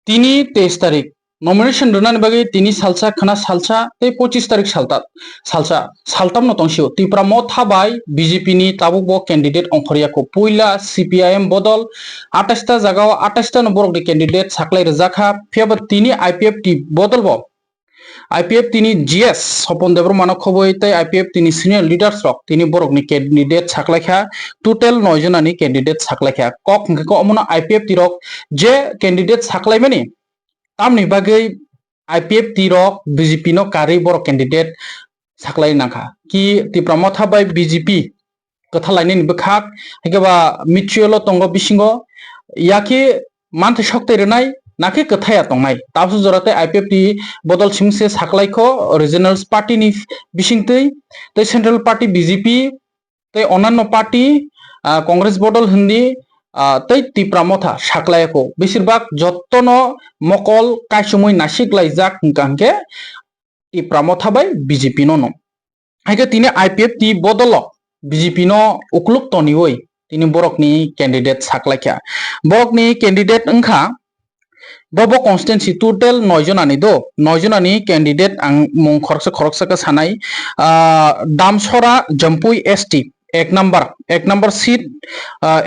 তিনি 23 তারিখ নমিনেশन রनानै बागै তিনি सालसा खाना सालसा तै 25 तारिख सालसा सालताम न तंसियो त्रिपुरा म थाबाय बीजेपी नि ताबुक बो कैंडिडेट अंखरियाखौ पुइला सीपीआईएम बदल 28 ता जागाव 28 ता बरक नि कैंडिडेट साख्लाय रजाखा फेबर तिनी आईपीएफ टी बदल बो आईपीएफ तिनी जीएस सपन देबरमानो खबय तै आईपीएफ तिनी सिनियर लीडर्स रक तिनी बरक नि कैंडिडेट साख्लायखा टोटल 9 जनानि कैंडिडेट साख्लायखा कक को अमना आईपीएफ टी रक जे कैंडिडेट साख्लायमानि तामनि बागै आईपीएफ टी रक बीजेपी नो कारी बर कैंडिडेट साख्लाय नाखा कि त्रिपुरा म थाबाय बीजेपी कथालायनि बखाक हेगबा मिचुएलो तंग बिसिंगो याके मानथे सकते रनाय नाके कथाया तंनाय ताबसु जराते आईपीएफ टी बदल सिमसे साख्लायखो रीजनल्स पार्टी नि बिसिंगतै तै सेंट्रल पार्टी बीजेपी तै अन्यान्य पार्टी कांग्रेस बदल हिंदी तै त्रिपुरा मथा साख्लायखौ बेसिरभाग जत्तनो मकल कायसुमै नासिकलायजाक गांके त्रिपुरा मथाबाय बीजेपी नो हाइके तिनी आईपीएफ टी बदल बीजेपी नो उकलुक तनिवै तिनी बरकनि कैंडिडेट साख्लायखा बरकनि कैंडिडेट अंखा बबो कॉन्स्टिट्यूंसी टोटल 9 जनानि दो 9 जनानि कैंडिडेट आं मुं खरकसा का सानाय दामसरा जम्पुई एसटी एक नंबर सीट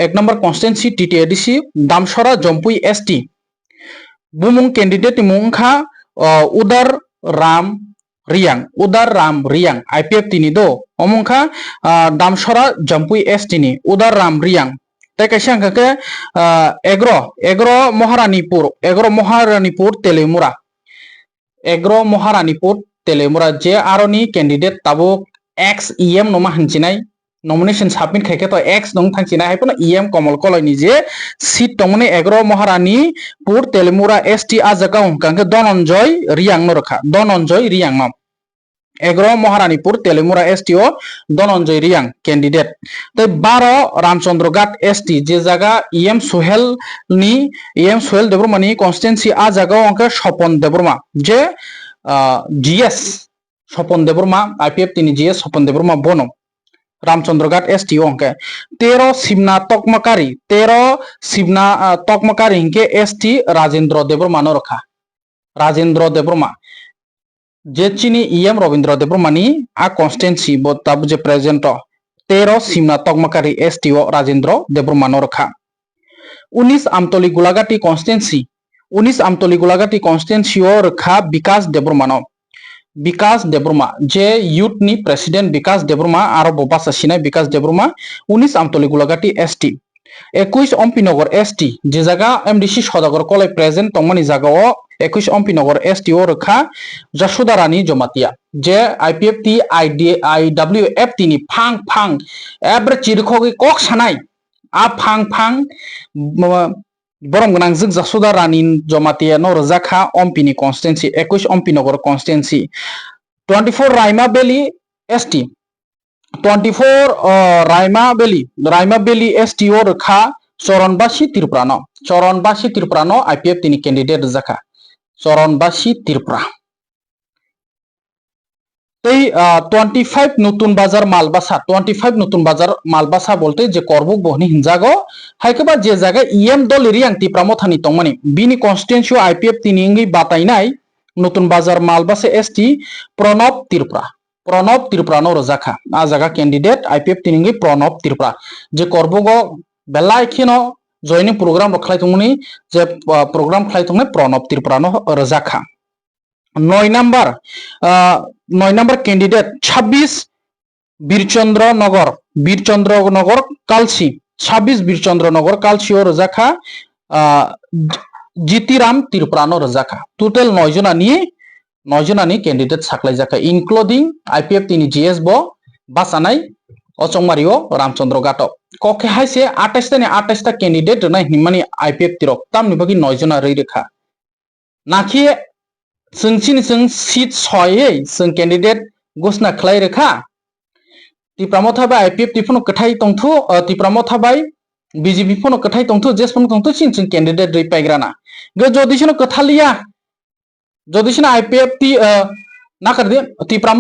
एक number constituency TTAADC Damcherra Jampui ST बुमुं कैंडिडेट मुंखा उदर राम रियांग आईपीएफ तिनी दो अमुंखा दामसरा जम्पुई एसटी नि उदर राम रियांग तै कैसे अंकके एग्रो महारानीपुर तेलेमुरा जे आरोनी कैंडिडेट ताबो एक्स ईएम नमा हंचिनाय नॉमिनेशन सबमिट खायके तो एक्स दं थांचिनाय हायपन ईएम कमल कलयनि जे सीट दंमने एग्रो महारानीपुर तेलेमुरा एसटी आ जगह अंकके धनंजय रियांग न रखा धनंजय रियांग न एग्रो महारानीपुर तेलेमुरा एसटी ओ धनंजय रियांग कैंडिडेट तै 12 रामचंद्र घाट एसटी जे जगह ईएम सोहेल देबरमानी कॉन्स्टिट्यूंसी आ जगह अंक सपन देबरमा जे जीएस सपन देबरमा आईपीएफ तिनी जीएस सपन देबरमा बोनो रामचंद्र घाट एसटी अंक 13 शिवना तकमकारी हिंके एसटी राजेंद्र देबरमा न रखा राजेंद्र देबरमा जे चीनी ईएम रविंद्र देबरमानी आ कॉन्स्टिट्यूंसी तब जे प्रेजेंट 13 सीमा तकमकारी एसटीओ राजेंद्र देबरमानो रखा 19 आमतली गुलाघाटी कॉन्स्टिट्यूंसी रखा विकास देबरमा जे यूथ नि प्रेसिडेंट विकास देबरमा आरो बबासा सिनाय विकास देबरमा 19 आमतली गुलाघाटी एसटी 21 अम्पीनगर एसटी जे जगह एमडीसी सदागर कलेज प्रेजेंट तंगमानी जगह 21 अम्पीनगर एसटीओ रखा जसोदा रानी जमातिया जे आईपीएफ टी आईडब्ल्यूएफ टी नि फांग एब्रे चिरखोगे कक सानाय आ फांग बरम गनां जग जसोदा रानी जमातिया न रजाखा अम्पीनि कॉन्स्टिट्यूंसी 21 अम्पीनगर कॉन्स्टिट्यूंसी 24 रायमा बेली एसटी 24 रायमा बेली एसटीओ रखा चरणबासी त्रिपुरानो आईपीएफ तिनी कैंडिडेट रजाखा चरणबासी त्रिपुरा तै 25 नतुन बाजार मालबासा बोलते जे करबुक बहनी हिंजागो हायकेबा जे जगह ईएम दल रियांग त्रिपुरा मथानी तंगमानी बिनी कॉन्स्टिट्यूंसी आईपीएफ तिनी इंगी बातायनाय नतुन बाजार मालबासा एसटी प्रणब त्रिपुरा नो रजाखा आ जगह कैंडिडेट आईपीएफ तिनी इंगी प्रणब त्रिपुरा जे करबुगो बेलायखिनो जॉइनिंग प्रोग्राम रखलायतंगनि जे प्रोग्राम खलायतंगने प्रणब त्रिपुरा नो रजाखा 9 नंबर कैंडिडेट 26 बीरचंद्र नगर कालसी 26 बीरचंद्र नगर कालसी और रजाखा जीतीराम त्रिपुरा नो रजाखा टोटल 9 जनानि कैंडिडेट साख्लाय जाखा इंक्लूडिंग आईपीएफ तिनी जीएस बो बासानाय अचंमारियो रामचंद्र घाटो कके हायसे 28 ता कैंडिडेट रनाय हिमानी आईपीएफ तिरक तामनि बागि 9 जना रेखा नाखि जों सीट सयै जों कैंडिडेट घोषणा खालाय रेखा त्रिपुरा मथाबाय आईपीएफ तिफोनो कथाय तंथु त्रिपुरा मथाबाय बीजेपी फोनो कथाय तंथु जेस फोनो तंथु सिन कैंडिडेट रै पाइग्राना गे जदिसनो कथालिया जदिसनो आईपीएफ टी नाकरदे त्रिपुरा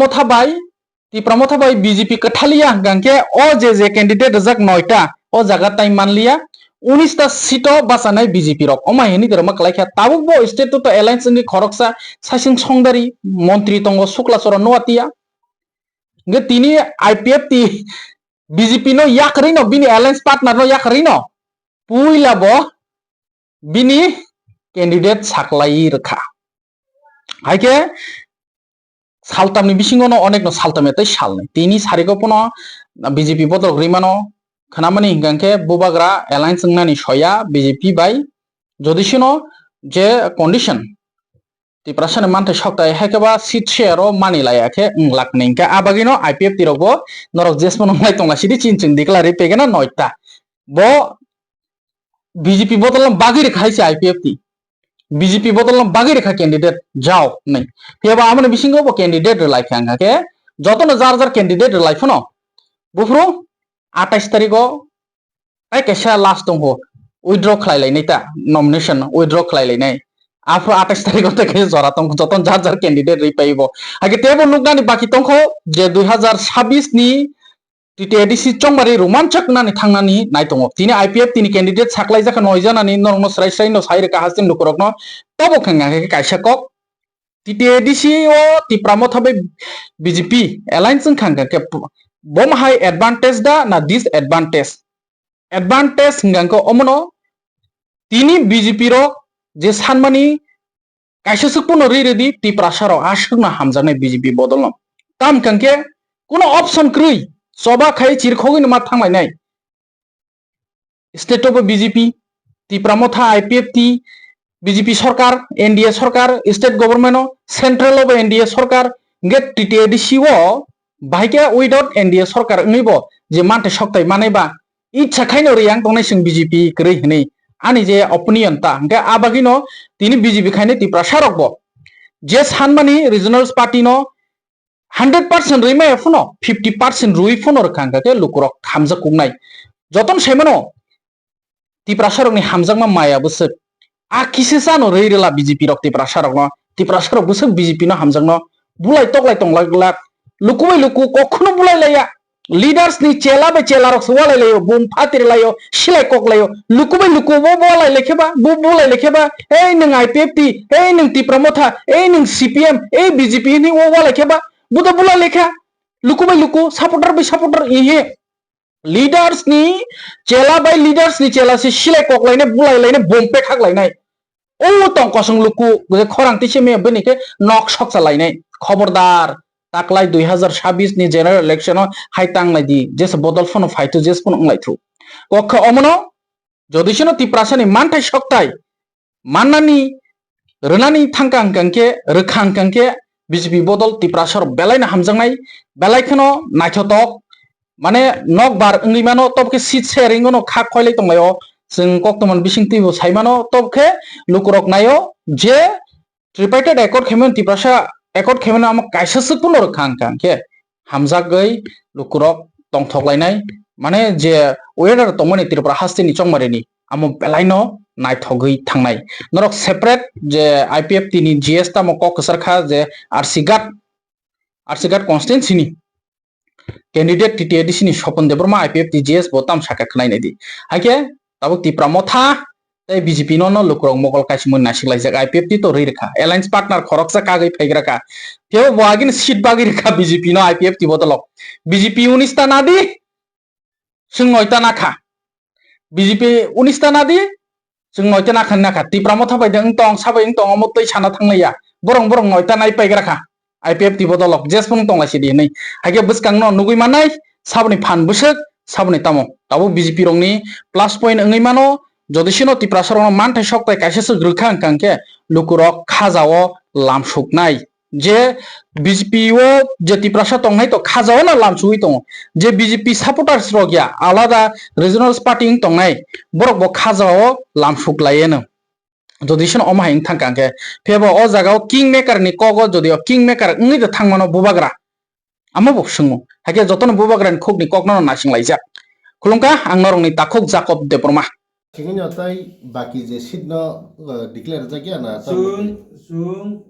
मथाबाय बीजेपी कथालिया गांके ओ जे कैंडिडेट रजाक 9टा ओ जगह टाइम मानलिया 19টা সিটও বাঁচানায় বিজেপি রক অমাই হেনি দেরমা কালাইখা তাবুক bo state to alliance ni khoroksa sasing songdari মন্ত্রী তঙ্গ শুক্লাচরণ নোয়াতিয়া গে তিনি আইপিএফ তি BJP no yakri no bini alliance partner no yakri no puila bo bini candidate saklai rekha haike saltamni bisingo no onek no saltametai salnai tini sariko pono BJP বদল রিমানো খানামানি হিংগাংকে বুবাগ্রা alliance ngnani soya BJP বাই যদি শুনো যে condition তিপ্রাসানে মানতে সপ্তাহে হেকেবা সিট শেয়ারও মানি লায়াকে লাখনি ইনকা আবাগিনো আইপিএফ তিরগো নরক জেসমন লাই তংলা সিদি চিনচিন দিকলারি পেগেনা নয়টা ব বিজেপি বদলম বাগি রেখাইছে আইপিএফ তি বিজেপি বদলম বাগি রেখা ক্যান্ডিডেট যাও নাই হেবা আমনে বিসিঙ্গো ব ক্যান্ডিডেট লাইফ হাঙ্গাকে যতন যার যার ক্যান্ডিডেট লাইফ ন বুফরু 28 তারিখও এই কেসা লাস্ট দङ উইথড্র খালাইলাইনাই তা নমিনেশন উইথড্র খালাইলাইনাই afro 28 তারিখ থেকে জরা তং যতন যার যার ক্যান্ডিডেট রিপাইব আগে তেবো লুকনানি বাকি তংখ যে 2026 ni টিটিএডিসি চংবারি রোমাঞ্চক নানি থাংনানি নাই দङ তিনি আইপিএফ তিনি ক্যান্ডিডেট সাকলাই জাখা নয় জানানি নরম স্রাই স্রাই ন সাইরে কাহাসিন লুকরকনো তবো খাঙ্গা কাইসা কক টিটিএডিসি ও তিপ্রামো থাবে বিজেপি অ্যালায়েন্স খাঙ্গা কে বম হাই অ্যাডভান্টেজ দা না ডিসঅ্যাডভান্টেজ অ্যাডভান্টেজ হিংগাংকো অমনো তিনি বিজেপি র যে সানমানি কাইসা পুনো রেদি টিপ্রাসার আশুনা হামজানাই বিজেপি বদল তাম কাঙ্কে কোনো অপশন ক্রুই সবা খাই চিরখগিন মা থাংলাইনাই state of BJP Tipra Motha IPF T BJP সরকার এনডিএ সরকার state government central of NDA সরকার গেট টিটিএডিসি ও বাহিকে উইদাউট এনডিএ সরকার নইব যে মানতে সপ্তাহে মানাইবা ইচ্ছা খাইনো রিয়াং তংনাই সিং বিজেপি ক্রৈ হनै ani je opinion ta hingke abagino tini BJP khaine tipra sarokbo je sanmani regional party no 100% rima efono 50% rui fono khangka ke lukurok hamja kungnai joton semano tipra sarokni hamjangma maya busuk a kise sano reirela BJP rok tipra sarok no tipra sarok busuk BJP no hamjangno bulai toklai tonglak lukubai luku kokhono bulai laya leaders ni chela be chela rok swalai layo bum phatir layo silai kok layo lukubai luku bo bolai lekheba bu bolai lekheba ei nang IPF ti ei nang tipramotha ei nang CPM ei BJP ni o bolai lekheba buda bulai lekha lukubai luku supporter be supporter ihe leaders ni chela by leaders ni chela se silai kok laine bulai laine bum pe khak lainai o tong kosong luku je khorang ti se me benike nok sok chalainai খবরদার তাকলাই 2026 ni general election হাইতাং নাইদি যেস বদল phone ফাইতো যেস phone অংলাই through কক্ষ অমনো যদিশন তিপ্রাসানি মানটাই সকতাই মাননানি রনানি থাংকাং কাংকে রখাং কাংকে BJP বদল তিপ্রাসার বেলাইনা হামজাংনাই বেলাইখনো নাইথতক মানে knock বার इंगिमानो तबके seat sharing no खा खयलै तंलायो जों कक्तमन बिसिंतिबो साइमानो तबके लुकरक नायो जे ट्रिपाइटेड एकर्ड खेमन तिप्रासा एकर्ड खेमन आम काइसासो पुनो रखां कांके हामजागै लुकुरक तंथकलायनाय माने जे वेदार तमनि तिरप्रा हास्तिनि चंमारिनि आम बेलाइनो नायथगै थांनाय नरक सेपारेट जे आईपीएफ तिनि जीएस ताम ककसरखा जे आरसिगाट कन्स्टिट्युएन्सिनि कैंडिडेट टीटीएडीसी नि स्वपन देबरमा आईपीएफ टी जीएस बोताम साका खनायनाय दि हाके ताबो तिप्रामथा तै बीजेपी नो लुकुरक मगल कासिमन नासिलाइजाक आईपीएफ टी तो रिरखा एलायंस पार्टनर खरकसा कागै फैग्राका तेव बहागिन सीट बागि रेखा बीजेपी नो आईपीएफ टी बदल बीजेपी 19 ता नादि जों 9 ता नाखा बीजेपी 19 ता नादि जों 9 ता नाखा नाखा तिप्रामथा बायदों तंग साबै तंग मतै साना थांनाया बरं 9 ता नाय फैग्राका आईपीएफ टी बदल जेसपन तंलासि दि नै हागे बसकांनो नुगै मानाय साबनि फान बुसक साबनि तामो ताबो बीजेपी रंनि प्लस पॉइंट ओंगै मानो जदिसिनो तिप्रासरनो मानथाय सकताय काइसेसो ग्रखां कांके लुकुरक खाजाओ लामसुकनाय जे बीजेपी ओ जे तिप्रासा तंगनाय तो खाजाओ ना लामसुई दङ जे बीजेपी सपोर्टार्स रगिया आलादा रिजनल पार्टी तंगनाय बरक ब खाजाओ लामसुकलायेनो जदिसन अमाहाय थांकांके फेबो अ जागाव किंग मेकार नि कगो जदियो किंग मेकार ओंगै द थांमानो बुबाग्रा आमाबो सोंगो हाके जतन बुबाग्रानि खोगनि ककनो नासिंलायजा खुलुमका आं नरंनि ताखोक जाकब Debbarma Singin yotai baki je sit no declare jagya na Sung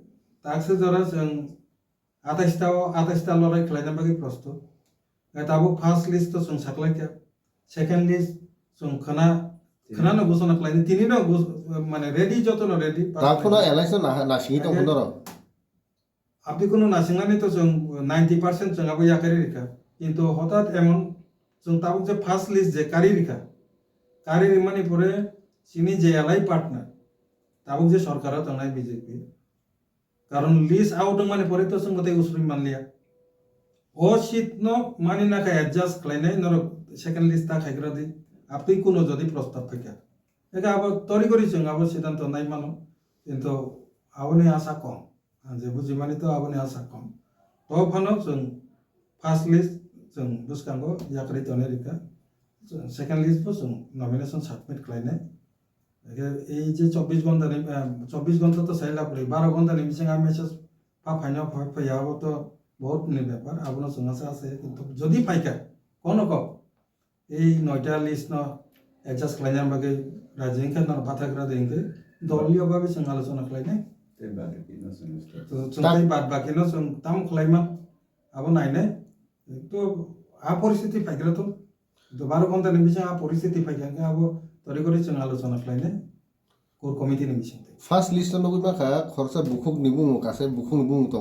taksa jara sung 28 লড়াই খেলাইনা বাকি প্রস্তুত তাবো ফার্স্ট লিস্ট তো সং সাকলাইতা সেকেন্ড লিস্ট সং খানা खोनानो घोषणा खालायनो तिनिनो माने रेडि जतनो रेडि दाफोना एलाइसन नासिङि दं होनदों আপনি কোনো নাসিংনানি তো जों 90% जों आबो याकारि रिखा কিন্তু হঠাৎ এমন जों তাবুক যে ফার্স্ট লিস্ট যে কারি রিখা কারি রিমানি পরে চিনি যে এলাই পার্টনার তাবুক যে সরকারও তাंनाय বিজেপি কারণ লিস্ট আউট মানে পরে তো जों গতে উসুরি মানলিয়া ও শীত ন মানি না কা অ্যাডজাস্ট ক্লাইনাই নর সেকেন্ড লিস্ট তা খাইগ্রা দি আপনি কোনো যদি প্রস্তাব থাকে এটা আবার তরি করি जों আবার সিদ্ধান্ত নাই মানো কিন্তু আবনি আশা কম যে বুঝিমানি তো আবনি आसा कम तो फानो जों फार्स्ट लिस्ट जों बुसकांगो याकरि तने रिका सेकेंड लिस्ट बो जों नमिनेशन सबमिट खालायनाय এই যে 24 ঘন্টা তো সাইলা পড়ি 12 ঘন্টা নি মিসিং মেসেজ ফাইনা ফাইয়াবো তো বহুত নি ব্যাপার আবনো সঙ্গাসা আছে কিন্তু যদি ফাইকা কোন এই 9টা লিস্ট ন অ্যাডজাস্ট খালাইনার বাগে রাজিংকা না বাথাগ্রা দেইকে দলীয় ভাবে जों আলোচনা খালাইনাय जों बाद बाकिनो जों ताम खलायमा अब नायनाय तो आ परिस्थिति फाइग्रा तो 12 घंटा नि बिसिं आ परिस्थिति फाइग्रा अब तरि करि जों आलोचना खालायनाय कोर कमिटि नि बिसिं फार्स्ट लिस्ट नगुइ माखा खरसा बुखुक निबुं कासे बुखुक निबुं तो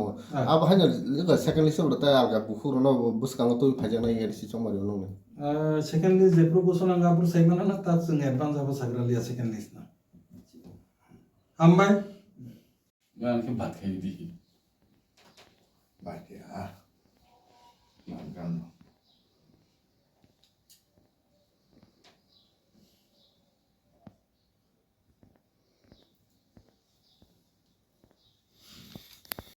अब हाइना लोगो सेकेंड लिस्ट बता आलगा बुखुक न बुसकांगो तो फाइजानाय एरसि चमारियो नंगो सेकेंड लिस्ट जे प्रपोजल गाबुर साइमाना ना ता जों एडभान्स अब साग्रालिया सेकेंड लिस्ट ना हामबाय मैं उनके बात कही थी बाकी